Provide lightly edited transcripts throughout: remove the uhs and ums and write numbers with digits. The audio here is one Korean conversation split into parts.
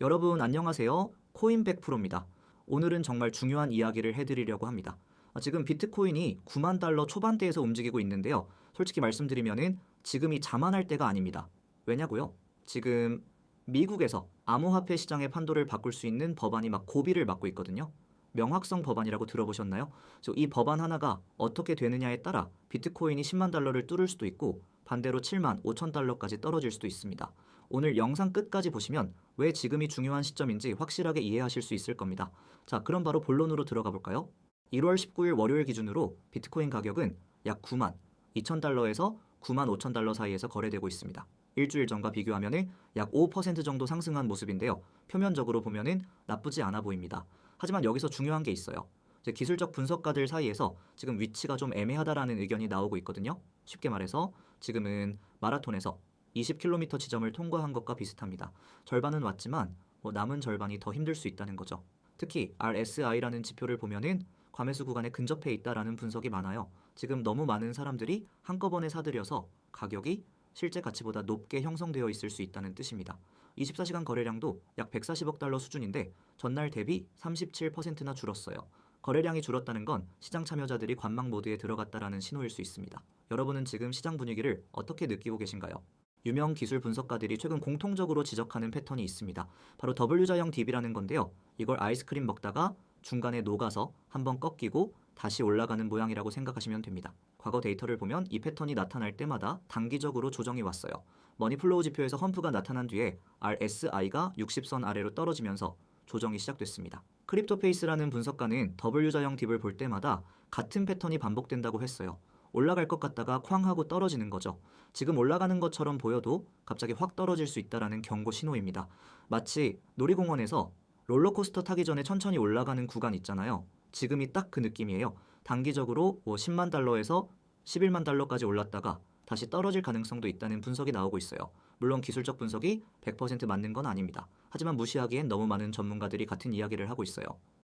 여러분 안녕하세요. 코인 100%입니다. 오늘은 정말 중요한 이야기를 해드리려고 합니다. 지금 비트코인이 9만 달러 초반대에서 움직이고 있는데요. 솔직히 말씀드리면은 지금이 자만할 때가 아닙니다. 왜냐고요? 지금 미국에서 암호화폐 시장의 판도를 바꿀 수 있는 법안이 막 고비를 맞고 있거든요. 명확성 법안이라고 들어보셨나요? 그래서 이 법안 하나가 어떻게 되느냐에 따라 비트코인이 10만 달러를 뚫을 수도 있고 반대로 7만 5천 달러까지 떨어질 수도 있습니다. 오늘 영상 끝까지 보시면 왜 지금이 중요한 시점인지 확실하게 이해하실 수 있을 겁니다. 자, 그럼 바로 본론으로 들어가 볼까요? 1월 19일 월요일 기준으로 비트코인 가격은 약 9만 2천 달러에서 9만 5천 달러 사이에서 거래되고 있습니다. 일주일 전과 비교하면 약 5% 정도 상승한 모습인데요. 표면적으로 보면 나쁘지 않아 보입니다. 하지만 여기서 중요한 게 있어요. 기술적 분석가들 사이에서 지금 위치가 좀 애매하다라는 의견이 나오고 있거든요. 쉽게 말해서 지금은 마라톤에서 20km 지점을 통과한 것과 비슷합니다. 절반은 왔지만 남은 절반이 더 힘들 수 있다는 거죠. 특히 RSI라는 지표를 보면은 과매수 구간에 근접해 있다라는 분석이 많아요. 지금 너무 많은 사람들이 한꺼번에 사들여서 가격이 실제 가치보다 높게 형성되어 있을 수 있다는 뜻입니다. 24시간 거래량도 약 140억 달러 수준인데 전날 대비 37%나 줄었어요. 거래량이 줄었다는 건 시장 참여자들이 관망 모드에 들어갔다라는 신호일 수 있습니다. 여러분은 지금 시장 분위기를 어떻게 느끼고 계신가요? 유명 기술 분석가들이 최근 공통적으로 지적하는 패턴이 있습니다. 바로 W자형 DB라는 건데요. 이걸 아이스크림 먹다가 중간에 녹아서 한번 꺾이고 다시 올라가는 모양이라고 생각하시면 됩니다. 과거 데이터를 보면 이 패턴이 나타날 때마다 단기적으로 조정이 왔어요. 머니플로우 지표에서 험프가 나타난 뒤에 RSI가 60선 아래로 떨어지면서 조정이 시작됐습니다. 크립토페이스라는 분석가는 W자형 딥을 볼 때마다 같은 패턴이 반복된다고 했어요. 올라갈 것 같다가 쾅 하고 떨어지는 거죠. 지금 올라가는 것처럼 보여도 갑자기 확 떨어질 수 있다라는 경고 신호입니다. 마치 놀이공원에서 롤러코스터 타기 전에 천천히 올라가는 구간 있잖아요. 지금이 딱 그 느낌이에요. 단기적으로 10만 달러에서 11만 달러까지 올랐다가 다시 떨어질 가능성도 있다는 분석이 나오고 있어요. 물론 기술적 분석이 100% 맞는 건 아닙니다. 하지만 무시하기엔 너무 많은 전문가들이 같은 이야기를 하고 있어요.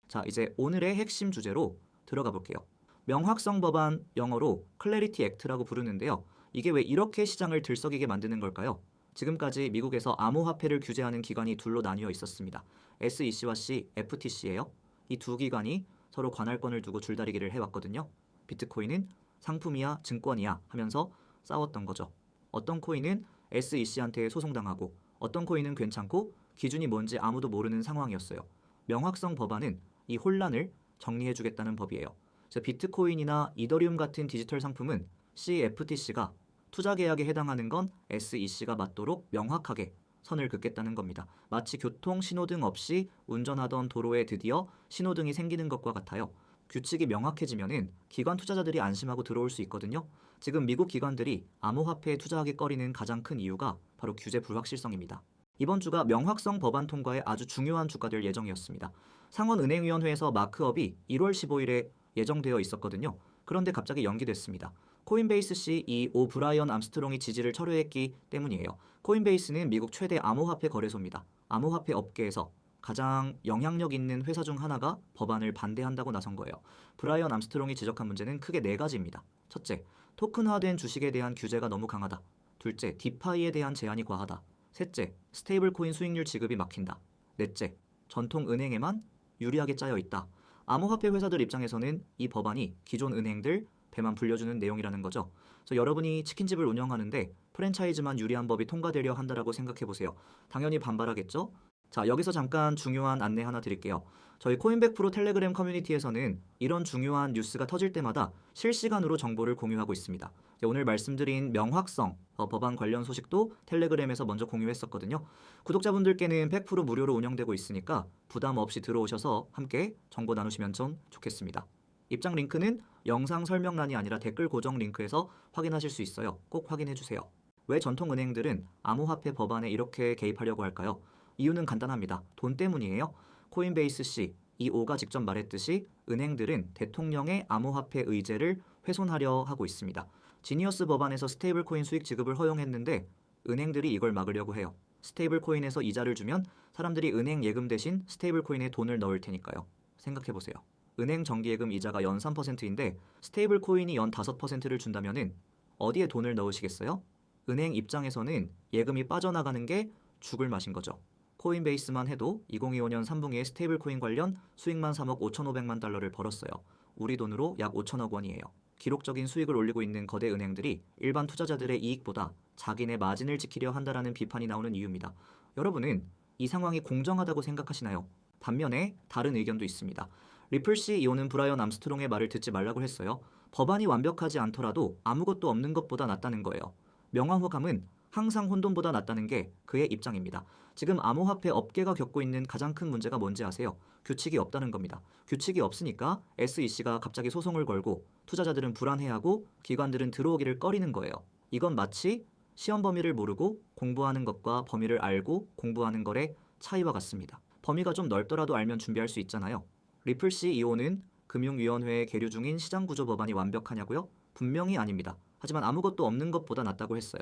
자, 이제 오늘의 핵심 주제로 들어가 볼게요. 명확성 법안, 영어로 클래리티 액트라고 부르는데요. 이게 왜 이렇게 시장을 들썩이게 만드는 걸까요? 지금까지 미국에서 암호화폐를 규제하는 기관이 둘로 나뉘어 있었습니다. SEC와 FTC예요. 이 두 기관이 서로 관할권을 두고 줄다리기를 해왔거든요. 비트코인은 상품이야 증권이야 하면서 싸웠던 거죠. 어떤 코인은 SEC한테 소송당하고 어떤 코인은 괜찮고 기준이 뭔지 아무도 모르는 상황이었어요. 명확성 법안은 이 혼란을 정리해주겠다는 법이에요. 비트코인이나 이더리움 같은 디지털 상품은 CFTC가 투자 계약에 해당하는 건 SEC가 맞도록 명확하게 선을 긋겠다는 겁니다. 마치 교통 신호등 없이 운전하던 도로에 드디어 신호등이 생기는 것과 같아요. 규칙이 명확해지면은 기관 투자자들이 안심하고 들어올 수 있거든요. 지금 미국 기관들이 암호화폐에 투자하기 꺼리는 가장 큰 이유가 바로 규제 불확실성입니다. 이번 주가 명확성 법안 통과에 아주 중요한 주가 될 예정이었습니다. 상원은행위원회에서 마크업이 1월 15일에 예정되어 있었거든요. 그런데 갑자기 연기됐습니다. 코인베이스 CEO 브라이언 암스트롱이 지지를 철회했기 때문이에요. 코인베이스는 미국 최대 암호화폐 거래소입니다. 암호화폐 업계에서 가장 영향력 있는 회사 중 하나가 법안을 반대한다고 나선 거예요. 브라이언 암스트롱이 지적한 문제는 크게 네 가지입니다. 첫째, 토큰화된 주식에 대한 규제가 너무 강하다. 둘째, 디파이에 대한 제한이 과하다. 셋째, 스테이블 코인 수익률 지급이 막힌다. 넷째, 전통 은행에만 유리하게 짜여 있다. 암호화폐 회사들 입장에서는 이 법안이 기존 은행들 배만 불려주는 내용이라는 거죠. 그래서 여러분이 치킨집을 운영하는데 프랜차이즈만 유리한 법이 통과되려 한다라고 생각해보세요. 당연히 반발하겠죠? 자, 여기서 잠깐 중요한 안내 하나 드릴게요. 저희 코인백 프로 텔레그램 커뮤니티에서는 이런 중요한 뉴스가 터질 때마다 실시간으로 정보를 공유하고 있습니다. 오늘 말씀드린 명확성 법안 관련 소식도 텔레그램에서 먼저 공유했었거든요. 구독자분들께는 100% 무료로 운영되고 있으니까 부담 없이 들어오셔서 함께 정보 나누시면 좀 좋겠습니다. 입장 링크는 영상 설명란이 아니라 댓글 고정 링크에서 확인하실 수 있어요. 꼭 확인해주세요. 왜 전통은행들은 암호화폐 법안에 이렇게 개입하려고 할까요? 이유는 간단합니다. 돈 때문이에요. 코인베이스 CEO가 직접 말했듯이 은행들은 대통령의 암호화폐 의제를 훼손하려 하고 있습니다. 지니어스 법안에서 스테이블 코인 수익 지급을 허용했는데 은행들이 이걸 막으려고 해요. 스테이블 코인에서 이자를 주면 사람들이 은행 예금 대신 스테이블 코인에 돈을 넣을 테니까요. 생각해보세요. 은행 정기예금 이자가 연 3%인데 스테이블 코인이 연 5%를 준다면은 어디에 돈을 넣으시겠어요? 은행 입장에서는 예금이 빠져나가는 게 죽을 맛인 거죠. 코인베이스만 해도 2025년 3분기에 스테이블 코인 관련 수익만 3억 5,500만 달러를 벌었어요. 우리 돈으로 약 5천억 원이에요. 기록적인 수익을 올리고 있는 거대 은행들이 일반 투자자들의 이익보다 자기네 마진을 지키려 한다라는 비판이 나오는 이유입니다. 여러분은 이 상황이 공정하다고 생각하시나요? 반면에 다른 의견도 있습니다. 리플 CEO는 브라이언 암스트롱의 말을 듣지 말라고 했어요. 법안이 완벽하지 않더라도 아무것도 없는 것보다 낫다는 거예요. 명확함은 항상 혼돈보다 낫다는 게 그의 입장입니다. 지금 암호화폐 업계가 겪고 있는 가장 큰 문제가 뭔지 아세요? 규칙이 없다는 겁니다. 규칙이 없으니까 SEC가 갑자기 소송을 걸고 투자자들은 불안해하고 기관들은 들어오기를 꺼리는 거예요. 이건 마치 시험 범위를 모르고 공부하는 것과 범위를 알고 공부하는 것의 차이와 같습니다. 범위가 좀 넓더라도 알면 준비할 수 있잖아요. 리플 CEO는 금융위원회에 계류 중인 시장구조 법안이 완벽하냐고요? 분명히 아닙니다. 하지만 아무것도 없는 것보다 낫다고 했어요.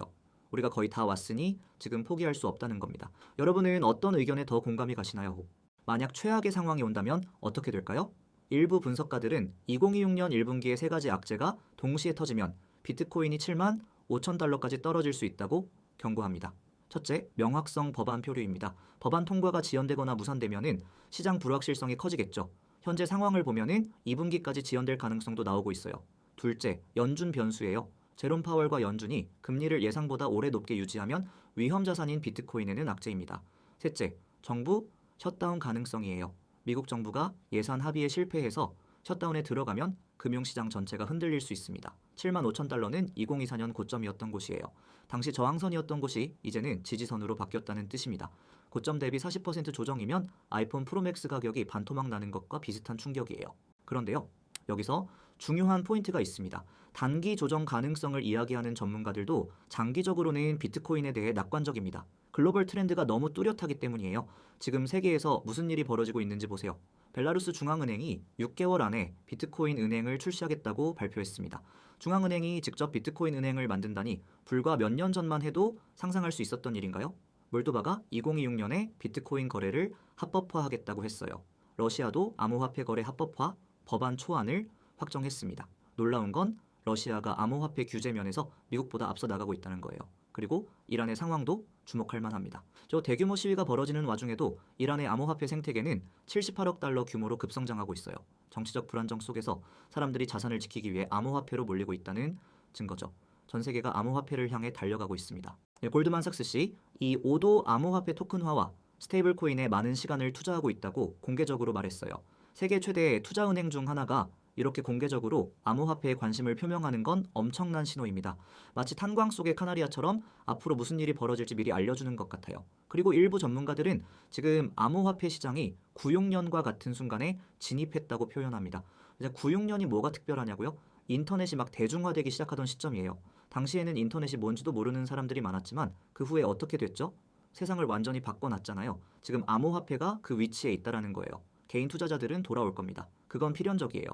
우리가 거의 다 왔으니 지금 포기할 수 없다는 겁니다. 여러분은 어떤 의견에 더 공감이 가시나요? 만약 최악의 상황이 온다면 어떻게 될까요? 일부 분석가들은 2026년 1분기에 세 가지 악재가 동시에 터지면 비트코인이 7만 5천 달러까지 떨어질 수 있다고 경고합니다. 첫째, 명확성 법안 표류입니다. 법안 통과가 지연되거나 무산되면은 시장 불확실성이 커지겠죠. 현재 상황을 보면은 2분기까지 지연될 가능성도 나오고 있어요. 둘째, 연준 변수예요. 제롬 파월과 연준이 금리를 예상보다 오래 높게 유지하면 위험 자산인 비트코인에는 악재입니다. 셋째, 정부 셧다운 가능성이에요. 미국 정부가 예산 합의에 실패해서 셧다운에 들어가면 금융시장 전체가 흔들릴 수 있습니다. 7만 5천 달러는 2024년 고점이었던 곳이에요. 당시 저항선이었던 곳이 이제는 지지선으로 바뀌었다는 뜻입니다. 고점 대비 40% 조정이면 아이폰 프로맥스 가격이 반토막 나는 것과 비슷한 충격이에요. 그런데요, 여기서 중요한 포인트가 있습니다. 단기 조정 가능성을 이야기하는 전문가들도 장기적으로는 비트코인에 대해 낙관적입니다. 글로벌 트렌드가 너무 뚜렷하기 때문이에요. 지금 세계에서 무슨 일이 벌어지고 있는지 보세요. 벨라루스 중앙은행이 6개월 안에 비트코인 은행을 출시하겠다고 발표했습니다. 중앙은행이 직접 비트코인 은행을 만든다니 불과 몇 년 전만 해도 상상할 수 있었던 일인가요? 몰도바가 2026년에 비트코인 거래를 합법화하겠다고 했어요. 러시아도 암호화폐 거래 합법화 법안 초안을 확정했습니다. 놀라운 건 러시아가 암호화폐 규제 면에서 미국보다 앞서 나가고 있다는 거예요. 그리고 이란의 상황도 주목할 만합니다. 저 대규모 시위가 벌어지는 와중에도 이란의 암호화폐 생태계는 78억 달러 규모로 급성장하고 있어요. 정치적 불안정 속에서 사람들이 자산을 지키기 위해 암호화폐로 몰리고 있다는 증거죠. 전 세계가 암호화폐를 향해 달려가고 있습니다. 골드만삭스씨, 이 5도 암호화폐 토큰화와 스테이블 코인에 많은 시간을 투자하고 있다고 공개적으로 말했어요. 세계 최대 투자은행 중 하나가 이렇게 공개적으로 암호화폐에 관심을 표명하는 건 엄청난 신호입니다. 마치 탄광 속의 카나리아처럼 앞으로 무슨 일이 벌어질지 미리 알려주는 것 같아요. 그리고 일부 전문가들은 지금 암호화폐 시장이 96년과 같은 순간에 진입했다고 표현합니다. 이제 96년이 뭐가 특별하냐고요? 인터넷이 막 대중화되기 시작하던 시점이에요. 당시에는 인터넷이 뭔지도 모르는 사람들이 많았지만 그 후에 어떻게 됐죠? 세상을 완전히 바꿔놨잖아요. 지금 암호화폐가 그 위치에 있다라는 거예요. 개인 투자자들은 돌아올 겁니다. 그건 필연적이에요.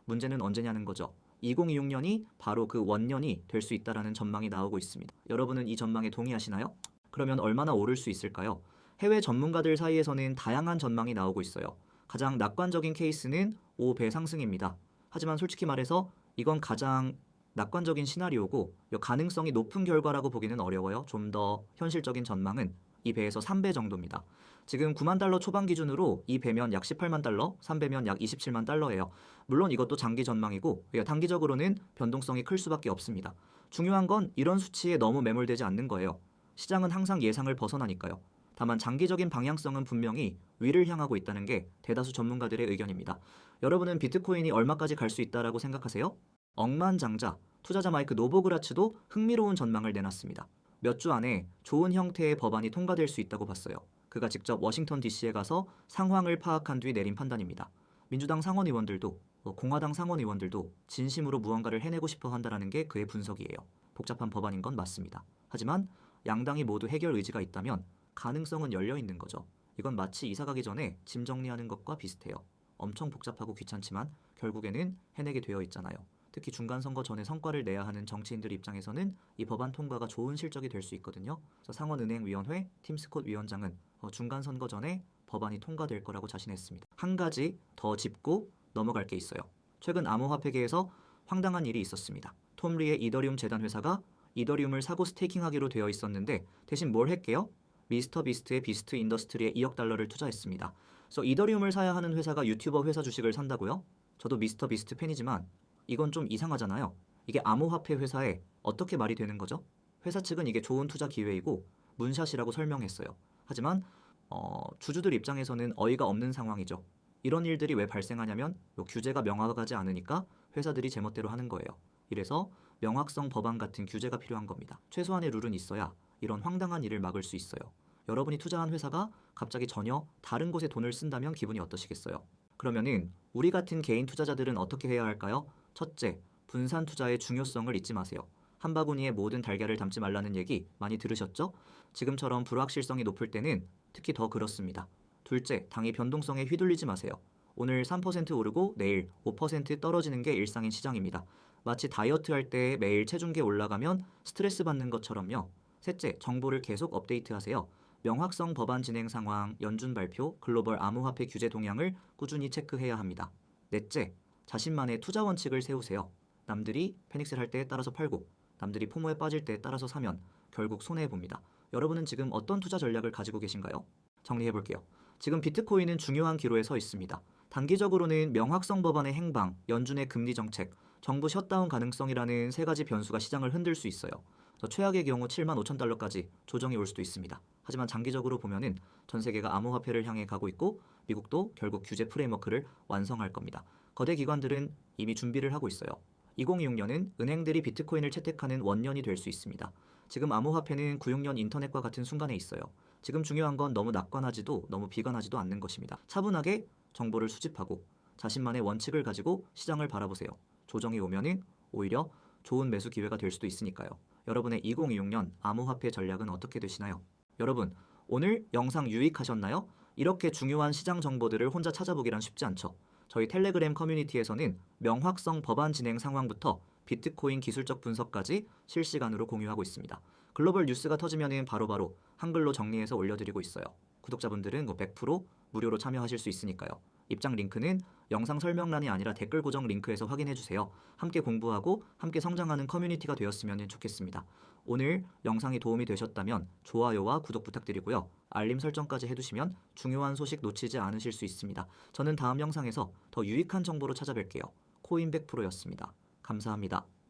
문제는 언제냐는 거죠. 2026년이 바로 그 원년이 될 수 있다라는 전망이 나오고 있습니다. 여러분은 이 전망에 동의하시나요? 그러면 얼마나 오를 수 있을까요? 해외 전문가들 사이에서는 다양한 전망이 나오고 있어요. 가장 낙관적인 케이스는 5배 상승입니다. 하지만 솔직히 말해서 이건 가장 낙관적인 시나리오고 가능성이 높은 결과라고 보기는 어려워요. 좀 더 현실적인 전망은 2배에서 3배 정도입니다. 지금 9만 달러 초반 기준으로 2배면 약 18만 달러, 3배면 약 27만 달러예요. 물론 이것도 장기 전망이고 단기적으로는 변동성이 클 수밖에 없습니다. 중요한 건 이런 수치에 너무 매몰되지 않는 거예요. 시장은 항상 예상을 벗어나니까요. 다만 장기적인 방향성은 분명히 위를 향하고 있다는 게 대다수 전문가들의 의견입니다. 여러분은 비트코인이 얼마까지 갈 수 있다라고 생각하세요? 억만장자, 투자자 마이크 노보그라츠도 흥미로운 전망을 내놨습니다. 몇 주 안에 좋은 형태의 법안이 통과될 수 있다고 봤어요. 그가 직접 워싱턴 DC에 가서 상황을 파악한 뒤 내린 판단입니다. 민주당 상원의원들도 공화당 상원의원들도 진심으로 무언가를 해내고 싶어 한다는 게 그의 분석이에요. 복잡한 법안인 건 맞습니다. 하지만 양당이 모두 해결 의지가 있다면 가능성은 열려 있는 거죠. 이건 마치 이사 가기 전에 짐 정리하는 것과 비슷해요. 엄청 복잡하고 귀찮지만 결국에는 해내게 되어 있잖아요. 특히 중간선거 전에 성과를 내야 하는 정치인들 입장에서는 이 법안 통과가 좋은 실적이 될 수 있거든요. 상원은행위원회 팀 스콧 위원장은 중간선거 전에 법안이 통과될 거라고 자신했습니다. 한 가지 더 짚고 넘어갈 게 있어요. 최근 암호화폐계에서 황당한 일이 있었습니다. 톰 리의 이더리움 재단 회사가 이더리움을 사고 스테이킹하기로 되어 있었는데 대신 뭘 했게요? 미스터 비스트의 비스트 인더스트리에 2억 달러를 투자했습니다. 그래서 이더리움을 사야 하는 회사가 유튜버 회사 주식을 산다고요? 저도 미스터 비스트 팬이지만 이건 좀 이상하잖아요. 이게 암호화폐 회사에 어떻게 말이 되는 거죠? 회사 측은 이게 좋은 투자 기회이고 문샷이라고 설명했어요. 하지만 주주들 입장에서는 어이가 없는 상황이죠. 이런 일들이 왜 발생하냐면 규제가 명확하지 않으니까 회사들이 제멋대로 하는 거예요. 이래서 명확성 법안 같은 규제가 필요한 겁니다. 최소한의 룰은 있어야 이런 황당한 일을 막을 수 있어요. 여러분이 투자한 회사가 갑자기 전혀 다른 곳에 돈을 쓴다면 기분이 어떠시겠어요? 그러면은 우리 같은 개인 투자자들은 어떻게 해야 할까요? 첫째, 분산 투자의 중요성을 잊지 마세요. 한 바구니에 모든 달걀을 담지 말라는 얘기 많이 들으셨죠? 지금처럼 불확실성이 높을 때는 특히 더 그렇습니다. 둘째, 당의 변동성에 휘둘리지 마세요. 오늘 3% 오르고 내일 5% 떨어지는 게 일상인 시장입니다. 마치 다이어트 할 때 매일 체중계 올라가면 스트레스 받는 것처럼요. 셋째, 정보를 계속 업데이트하세요. 명확성 법안 진행 상황, 연준 발표, 글로벌 암호화폐 규제 동향을 꾸준히 체크해야 합니다. 넷째, 자신만의 투자 원칙을 세우세요. 남들이 패닉셀 할 때에 따라서 팔고 남들이 포모에 빠질 때에 따라서 사면 결국 손해봅니다. 여러분은 지금 어떤 투자 전략을 가지고 계신가요? 정리해볼게요. 지금 비트코인은 중요한 기로에 서 있습니다. 단기적으로는 명확성 법안의 행방, 연준의 금리 정책, 정부 셧다운 가능성이라는 세 가지 변수가 시장을 흔들 수 있어요. 최악의 경우 7만 5천 달러까지 조정이 올 수도 있습니다. 하지만 장기적으로 보면은 전 세계가 암호화폐를 향해 가고 있고 미국도 결국 규제 프레임워크를 완성할 겁니다. 거대 기관들은 이미 준비를 하고 있어요. 2026년은 은행들이 비트코인을 채택하는 원년이 될 수 있습니다. 지금 암호화폐는 96년 인터넷과 같은 순간에 있어요. 지금 중요한 건 너무 낙관하지도 너무 비관하지도 않는 것입니다. 차분하게 정보를 수집하고 자신만의 원칙을 가지고 시장을 바라보세요. 조정이 오면은 오히려 좋은 매수 기회가 될 수도 있으니까요. 여러분의 2026년 암호화폐 전략은 어떻게 되시나요? 여러분, 오늘 영상 유익하셨나요? 이렇게 중요한 시장 정보들을 혼자 찾아보기란 쉽지 않죠. 저희 텔레그램 커뮤니티에서는 명확성 법안 진행 상황부터 비트코인 기술적 분석까지 실시간으로 공유하고 있습니다. 글로벌 뉴스가 터지면 바로바로 한글로 정리해서 올려드리고 있어요. 구독자분들은 100% 무료로 참여하실 수 있으니까요. 입장 링크는 영상 설명란이 아니라 댓글 고정 링크에서 확인해주세요. 함께 공부하고 함께 성장하는 커뮤니티가 되었으면 좋겠습니다. 오늘 영상이 도움이 되셨다면 좋아요와 구독 부탁드리고요. 알림 설정까지 해두시면 중요한 소식 놓치지 않으실 수 있습니다. 저는 다음 영상에서 더 유익한 정보로 찾아뵐게요. 코인 100%였습니다. 감사합니다.